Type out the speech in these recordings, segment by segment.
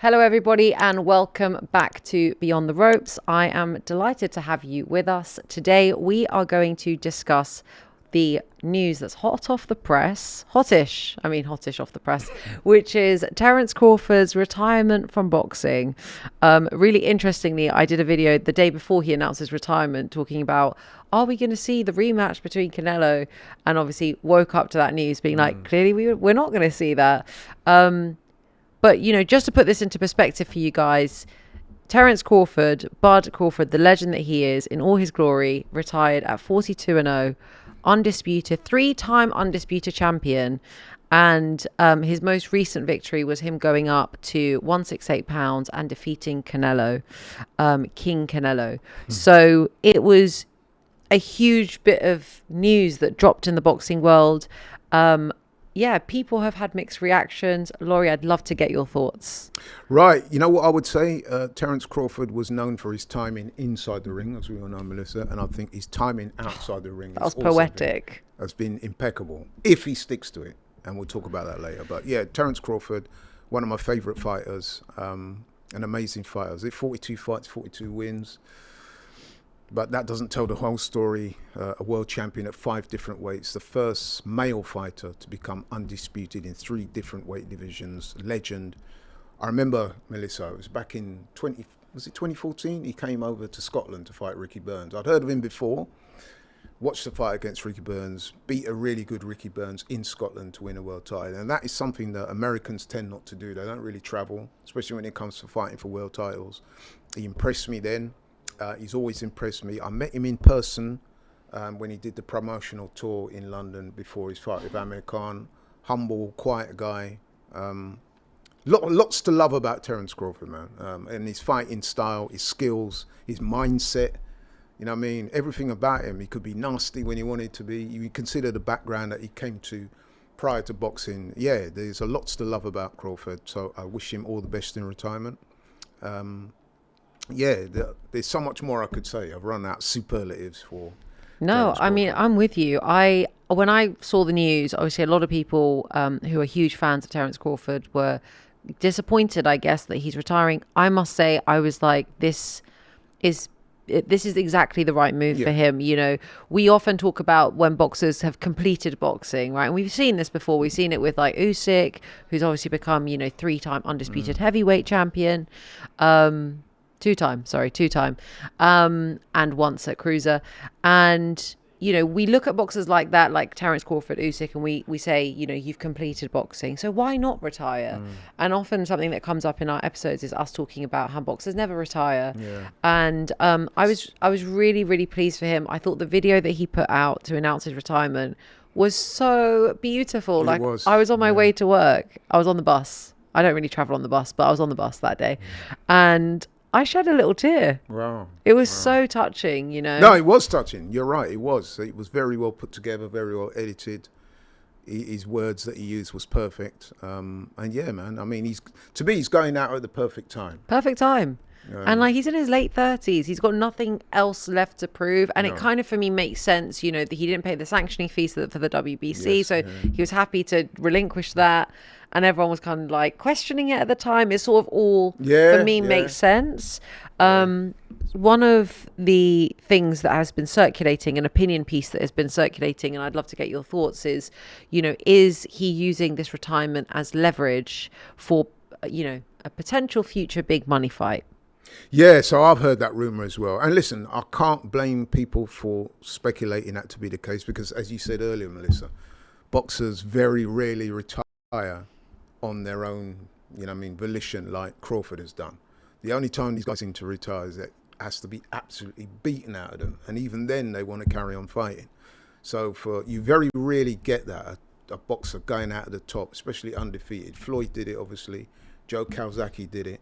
Hello, everybody, and welcome back to Beyond the Ropes. I am delighted to have you with us. Today, we are going to discuss the news that's hot off the press, hottish off the press, which is Terence Crawford's retirement from boxing. Really interestingly, I did a video the day before he announced his retirement talking about, are we going to see the rematch between Canelo? And obviously woke up to that news being like, clearly we're not going to see that. But, you know, just to put this into perspective for you guys, Terence Crawford, Bud Crawford, the legend that he is in all his glory, retired at 42-0, undisputed, three-time undisputed champion. And his most recent victory was him going up to 168 pounds and defeating Canelo, King Canelo. So it was a huge bit of news that dropped in the boxing world. Yeah, people have had mixed reactions. Laurie, I'd love to get your thoughts. Right. You know what I would say? Terence Crawford was known for his timing inside the ring, as we all know, Melissa. And I think his timing outside the ring That was poetic. Has been impeccable, if he sticks to it. And we'll talk about that later. But yeah, Terence Crawford, one of my favourite fighters, an amazing fighter. 42 fights, 42 wins. But that doesn't tell the whole story. A world champion at 5 different weights, the first male fighter to become undisputed in 3 different weight divisions, legend. I remember, Melissa, it was back in 2014? He came over to Scotland to fight Ricky Burns. I'd heard of him before, watched the fight against Ricky Burns, beat a really good Ricky Burns in Scotland to win a world title. And that is something that Americans tend not to do. They don't really travel, especially when it comes to fighting for world titles. He impressed me then. He's always impressed me. I met him in person when he did the promotional tour in London before his fight with Amir Khan. Humble, quiet guy. Lots to love about Terence Crawford, man. And his fighting style, his skills, his mindset. You know what I mean? Everything about him. He could be nasty when he wanted to be. You consider the background that he came to prior to boxing. Yeah, there's a lots to love about Crawford. So I wish him all the best in retirement. Yeah, there's so much more I could say. I've run out superlatives for. No, I mean, I'm with you. When I saw the news, obviously a lot of people who are huge fans of Terence Crawford were disappointed, I guess, that he's retiring. I must say, I was like, this is exactly the right move for him. You know, we often talk about when boxers have completed boxing, right? And we've seen this before. We've seen it with like Usyk, who's obviously become, 3-time undisputed heavyweight champion. Two-time, and once at cruiser. And, we look at boxers like that, like Terence Crawford, Usyk, and we say, you've completed boxing, so why not retire? And often something that comes up in our episodes is us talking about how boxers never retire. And I was really, really pleased for him. I thought the video that he put out to announce his retirement was so beautiful. I was on my way to work. I was on the bus. I don't really travel on the bus, but I was on the bus that day. And I shed a little tear. Wow. It was so touching, No, it was touching. You're right. It was. It was very well put together, very well edited. His words that he used was perfect. And yeah, man, I mean, he's going out at the perfect time. Perfect time. And he's in his late 30s. He's got nothing else left to prove. And it kind of, for me, makes sense, that he didn't pay the sanctioning fees for the WBC. So he was happy to relinquish that. And everyone was kind of like questioning it at the time. It sort of all, for me, makes sense. One of the things that has been circulating, an opinion piece that has been circulating, and I'd love to get your thoughts is, is he using this retirement as leverage for, a potential future big money fight? Yeah, so I've heard that rumor as well. And listen, I can't blame people for speculating that to be the case because, as you said earlier, Melissa, boxers very rarely retire on their own, volition like Crawford has done. The only time these guys seem to retire is that it has to be absolutely beaten out of them. And even then, they want to carry on fighting. So you very rarely get that, a boxer going out at the top, especially undefeated. Floyd did it, obviously. Joe Calzaghe did it.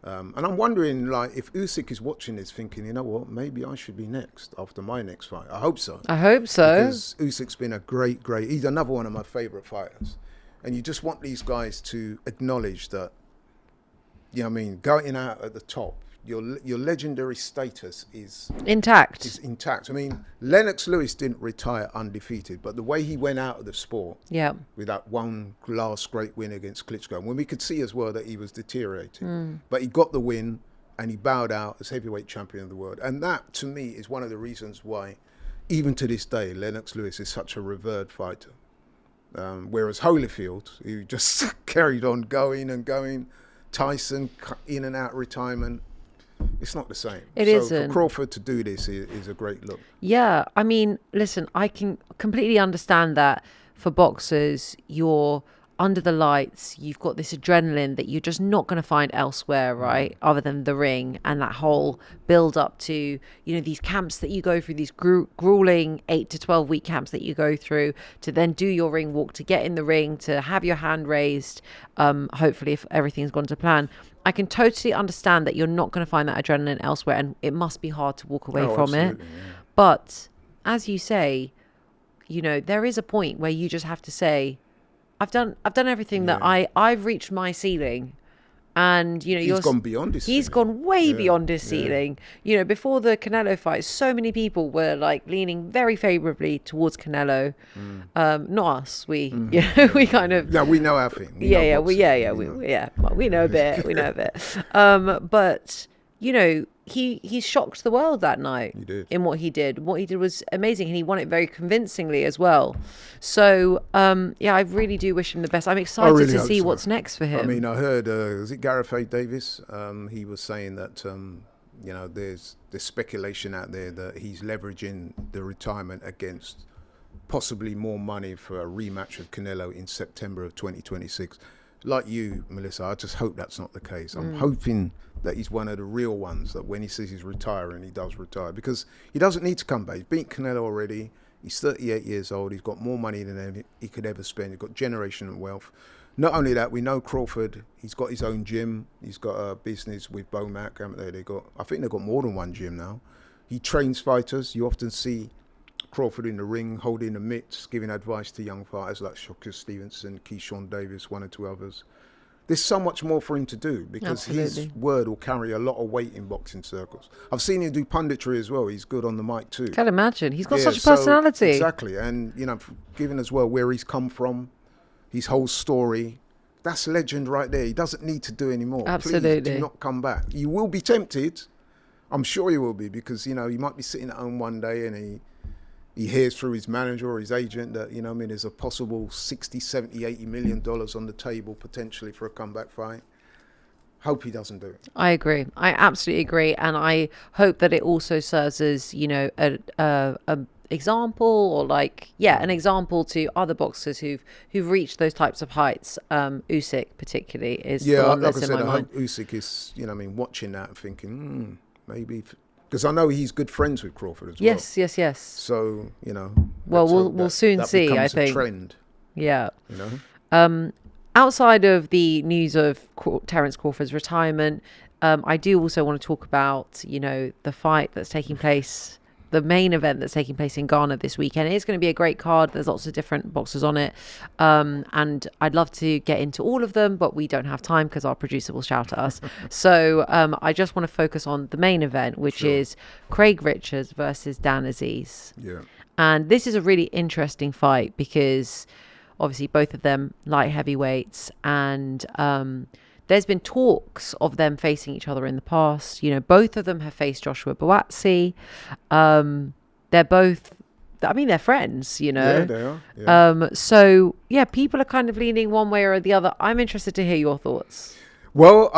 And I'm wondering, if Usyk is watching this thinking, you know what, maybe I should be next after my next fight. I hope so. Because Usyk's been a great, he's another one of my favourite fighters. And you just want these guys to acknowledge that, going out at the top, your legendary status is intact. intact. I mean, Lennox Lewis didn't retire undefeated, but the way he went out of the sport, with that one last great win against Klitschko, when we could see as well that he was deteriorating, but he got the win and he bowed out as heavyweight champion of the world. And that, to me, is one of the reasons why, even to this day, Lennox Lewis is such a revered fighter. Whereas Holyfield, who just carried on going and going, Tyson in and out retirement, it's not the same. It isn't. For Crawford to do this is a great look. Yeah, I mean, listen, I can completely understand that for boxers, you're under the lights, you've got this adrenaline that you're just not going to find elsewhere, right? Other than the ring, and that whole build up to, these camps that you go through, these grueling 8 to 12 week camps that you go through to then do your ring walk, to get in the ring, to have your hand raised, hopefully if everything's gone to plan. I can totally understand that you're not going to find that adrenaline elsewhere, and it must be hard to walk away from it. Yeah. But as you say, there is a point where you just have to say, I've done everything that I've reached my ceiling, and he's gone beyond his ceiling. He's gone way beyond his ceiling. Before the Canelo fight, so many people were leaning very favorably towards Canelo. Not us. We we kind of we know our thing. We know a bit. But he shocked the world that night. He did. In what he did. What he did was amazing, and he won it very convincingly as well. So, I really do wish him the best. I'm excited to see what's next for him. I mean, I heard, was it Gareth A. Davis? He was saying that, there's speculation out there that he's leveraging the retirement against possibly more money for a rematch of Canelo in September of 2026. Like you, Melissa, I just hope that's not the case. I'm hoping that he's one of the real ones, that when he says he's retiring, he does retire, because he doesn't need to come back. He's beat Canelo already. He's 38 years old. He's got more money than he could ever spend. He's got generational wealth. Not only that, we know Crawford, he's got his own gym. He's got a business with Bomac, haven't they? I think they've got more than one gym now. He trains fighters. You often see Crawford in the ring, holding the mitts, giving advice to young fighters like Shocker Stevenson, Keyshawn Davis, one or two others. There's so much more for him to do, because his word will carry a lot of weight in boxing circles. I've seen him do punditry as well. He's good on the mic too. Can't imagine. He's got such a personality. Exactly. And, given as well where he's come from, his whole story, that's legend right there. He doesn't need to do any more. Absolutely. Please do not come back. You will be tempted. I'm sure you will be, because, he might be sitting at home one day and he hears through his manager or his agent that, there's a possible 60, 70, 80 million dollars on the table potentially for a comeback fight. Hope he doesn't do it. I agree. I absolutely agree. And I hope that it also serves as, a example, or an example to other boxers who've reached those types of heights. Usyk particularly is the one that's in my mind. I hope Usyk is, watching that and thinking, maybe... Because I know he's good friends with Crawford as well. Yes. So, Well, we'll soon see, I think. A trend. Yeah. Outside of the news of Terence Crawford's retirement, I do also want to talk about, the fight that's taking place, the main event that's taking place in Ghana this weekend. It's going to be a great card. There's lots of different boxers on it. And I'd love to get into all of them, but we don't have time because our producer will shout at us. So I just want to focus on the main event, which is Craig Richards versus Dan Azeez. Yeah. And this is a really interesting fight because obviously both of them light heavyweights, and there's been talks of them facing each other in the past. Both of them have faced Joshua Buatsi. They're both, they're friends, Yeah, they are. Yeah. So, people are kind of leaning one way or the other. I'm interested to hear your thoughts. Well,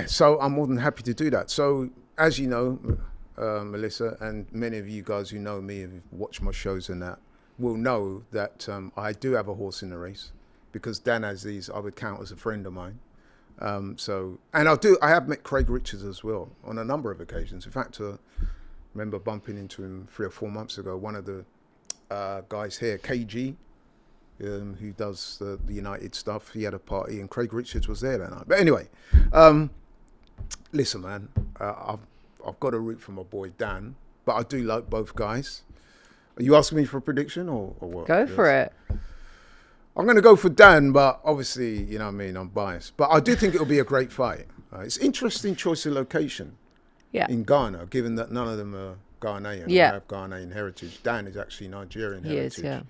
so I'm more than happy to do that. So, as you know, Melissa, and many of you guys who know me and watch my shows and that, will know that I do have a horse in the race, because Dan Azeez I would count as a friend of mine. I have met Craig Richards as well on a number of occasions. In fact, I remember bumping into him 3 or 4 months ago. One of the guys here, KG, who does the United stuff, he had a party and Craig Richards was there that night. But anyway, listen, man, I've got a root for my boy Dan, but I do like both guys. Are you asking me for a prediction or what? Go for it. I'm going to go for Dan, but obviously, I'm biased. But I do think it'll be a great fight. It's interesting choice of location in Ghana, given that none of them are Ghanaian or have Ghanaian heritage. Dan is actually Nigerian heritage. He is, yeah.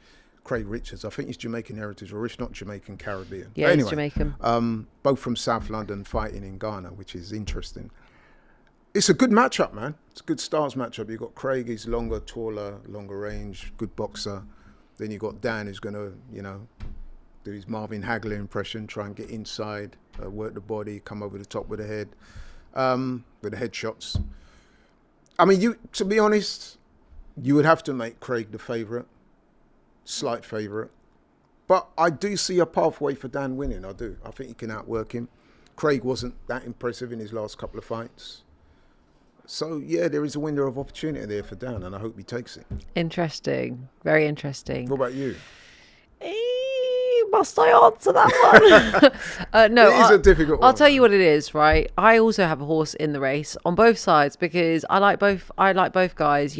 Craig Richards, I think he's Jamaican heritage, or if not Jamaican, Caribbean. Yeah, anyway, he's Jamaican. Both from South London, fighting in Ghana, which is interesting. It's a good matchup, man. It's a good stars matchup. You've got Craig, he's longer, taller, longer range, good boxer. Then you've got Dan, who's going to, do his Marvin Hagler impression, try and get inside, work the body, come over the top with the head, with the headshots. I mean, to be honest, you would have to make Craig the favourite. Slight favourite, but I do see a pathway for Dan winning. I do. I think he can outwork him. Craig wasn't that impressive in his last couple of fights, so yeah, there is a window of opportunity there for Dan, and I hope he takes it. Interesting, very interesting. What about you? Must I answer that one? No, it is a difficult one. I'll tell you what it is, right? I also have a horse in the race on both sides because I like both guys.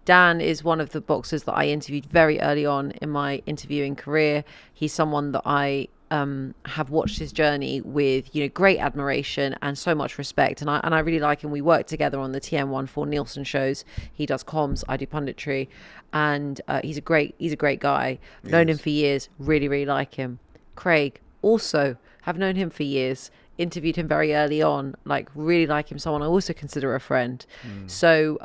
Dan is one of the boxers that I interviewed very early on in my interviewing career. He's someone that I have watched his journey with great admiration and so much respect, and I really like him. We work together on the TM14 Nielsen shows. He does comms, I do punditry, and he's a great guy. I've known him for years, really like him. Craig, also have known him for years, interviewed him very early on, really like him, someone I also consider a friend. So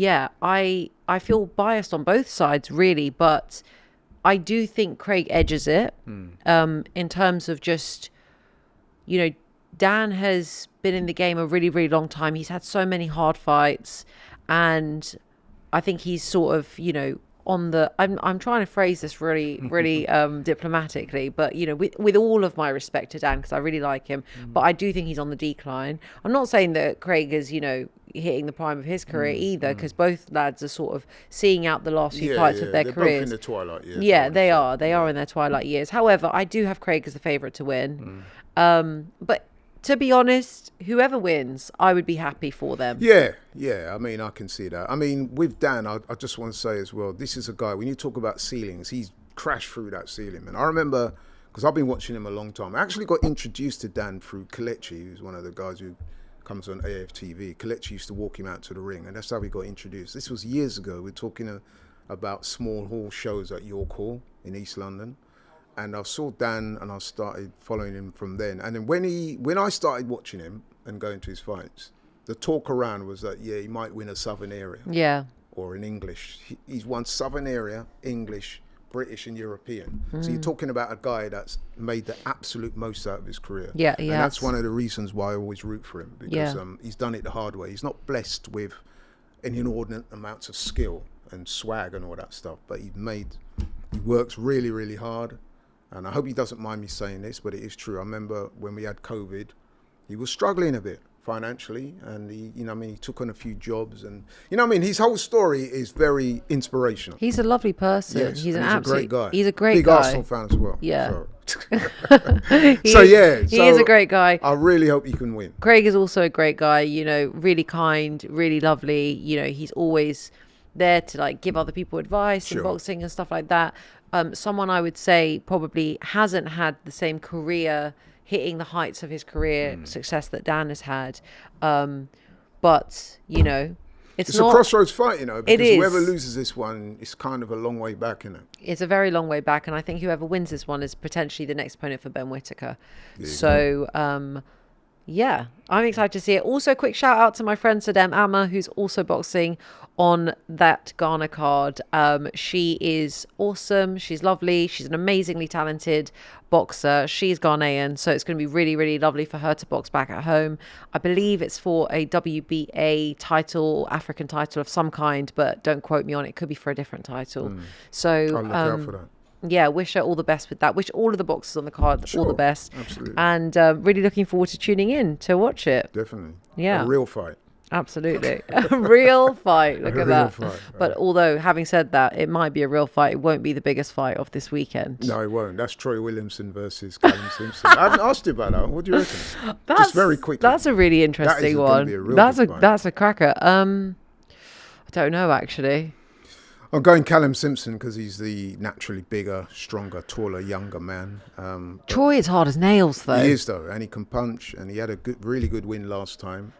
I feel biased on both sides really, but I do think Craig edges it in terms of just, Dan has been in the game a really, really long time. He's had so many hard fights, and I think he's sort of, on the, I'm trying to phrase this really, really diplomatically, but, with all of my respect to Dan, because I really like him, but I do think he's on the decline. I'm not saying that Craig is, hitting the prime of his career either, because both lads are sort of seeing out the last few fights of their they're careers. both in the twilight years. Yeah, they are. They are in their twilight years. However, I do have Craig as the favourite to win. But to be honest, whoever wins, I would be happy for them. Yeah. I mean, I can see that. I mean, with Dan, I just want to say as well, this is a guy, when you talk about ceilings, he's crashed through that ceiling. And I remember, because I've been watching him a long time, I actually got introduced to Dan through Kelechi, who's one of the guys who comes on AFTV. Kelechi used to walk him out to the ring, and that's how we got introduced. This was years ago. We're talking about small hall shows at York Hall in East London. And I saw Dan, and I started following him from then. And then when I started watching him and going to his fights, the talk around was that, he might win a Southern area. Yeah. Or in English. He's won Southern area, English, British and European. So you're talking about a guy that's made the absolute most out of his career. Yeah, and that's one of the reasons why I always root for him, because he's done it the hard way. He's not blessed with an inordinate amounts of skill and swag and all that stuff, but he works really, really hard. And I hope he doesn't mind me saying this, but it is true. I remember when we had COVID, he was struggling a bit financially, and he took on a few jobs, and his whole story is very inspirational. He's a lovely person. Yes, he's a great guy. He's a great big guy. Arsenal fan as well. Yeah. He is a great guy. I really hope he can win. Craig is also a great guy. really kind, really lovely. He's always there to give other people advice in boxing and stuff like that. Someone I would say probably hasn't had the same career, hitting the heights of his career success that Dan has had. But, it's a crossroads fight, because is. Whoever loses this one is kind of a long way back, isn't it? It's a very long way back, and I think whoever wins this one is potentially the next opponent for Ben Whittaker. So, I'm excited to see it. Also, quick shout out to my friend Sadem Amma, who's also boxing on that Ghana card. She is awesome. She's lovely. She's an amazingly talented boxer. She's Ghanaian, so it's going to be really, really lovely for her to box back at home. I believe it's for a WBA title, African title of some kind, but don't quote me on it. It could be for a different title. So I'll look out for that. Yeah, wish her all the best with that. Wish all of the boxers on the card all the best. Absolutely. And really looking forward to tuning in to watch it. Definitely. Yeah. A real fight. Absolutely. A real fight. Look at that. Fight, but although, having said that, it might be a real fight. It won't be the biggest fight of this weekend. No, it won't. That's Troy Williamson versus Callum Simpson. I haven't asked you about that. What do you reckon? Just very quickly. That's a really interesting one. That's a cracker. I don't know, actually. I'm going Callum Simpson because he's the naturally bigger, stronger, taller, younger man. Troy is hard as nails, though. He is, though, and he can punch, and he had a really good win last time,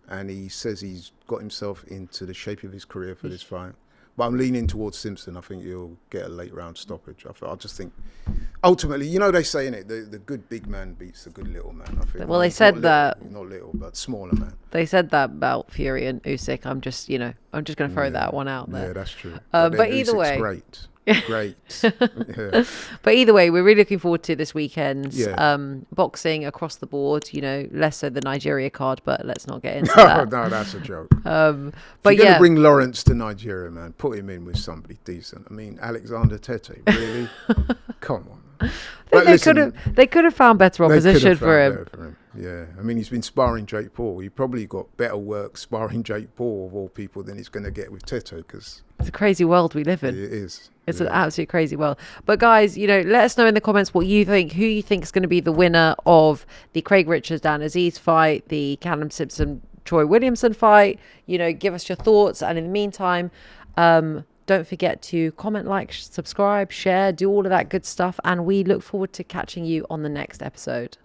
and he says he's got himself into the shape of his career for this fight. But I'm leaning towards Simpson. I think he'll get a late round stoppage. I just think, ultimately, you know, they say in it, the good big man beats the good little man. I think. Well, they said that. Not little, but smaller man. They said that about Fury and Usyk. I'm just going to throw that one out there. Yeah, that's true. But either way. Great. Yeah. But either way, we're really looking forward to this weekend's Yeah. boxing across the board. Less so the Nigeria card, but let's not get into that. No, that's a joke. But if you're going to bring Lawrence to Nigeria, man, put him in with somebody decent. I mean, Alexander Tete, really? Come on. They could have found better opposition for him. Yeah, I mean, he's been sparring Jake Paul. He probably got better work sparring Jake Paul of all people than he's going to get with Tete, because it's a crazy world we live in. It is. It's an absolute crazy world. But guys, let us know in the comments what you think, who you think is going to be the winner of the Craig Richards Dan Azeez fight, the Callum Simpson Troy Williamson fight. Give us your thoughts, and in the meantime, don't forget to comment, like, subscribe, share, do all of that good stuff, and we look forward to catching you on the next episode.